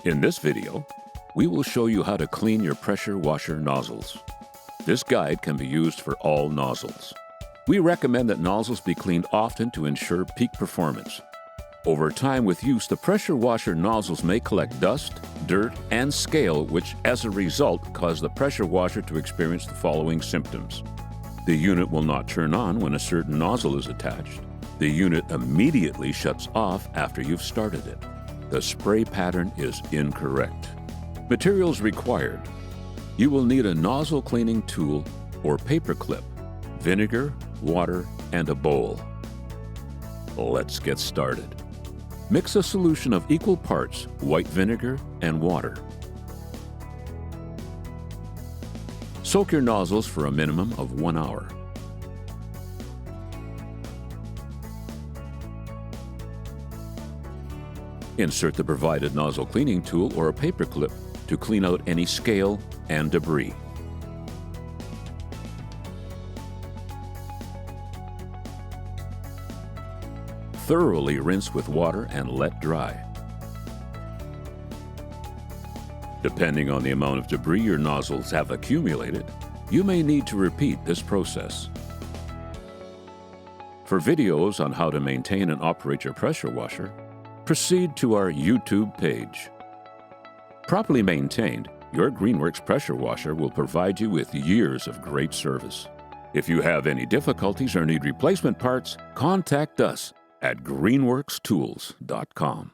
In this video, we will show you how to clean your pressure washer nozzles. This guide can be used for all nozzles. We recommend that nozzles be cleaned often to ensure peak performance. Over time with use, the pressure washer nozzles may collect dust, dirt, and scale, which as a result cause the pressure washer to experience the following symptoms. The unit will not turn on when a certain nozzle is attached. The unit immediately shuts off after you've started it. The spray pattern is incorrect. Materials required. You will need a nozzle cleaning tool or paper clip, vinegar, water, and a bowl. Let's get started. Mix a solution of equal parts white vinegar and water. Soak your nozzles for a minimum of 1 hour. Insert the provided nozzle cleaning tool or a paper clip to clean out any scale and debris. Thoroughly rinse with water and let dry. Depending on the amount of debris your nozzles have accumulated, you may need to repeat this process. For videos on how to maintain and operate your pressure washer, proceed to our YouTube page. Properly maintained, your Greenworks pressure washer will provide you with years of great service. If you have any difficulties or need replacement parts, contact us at greenworkstools.com.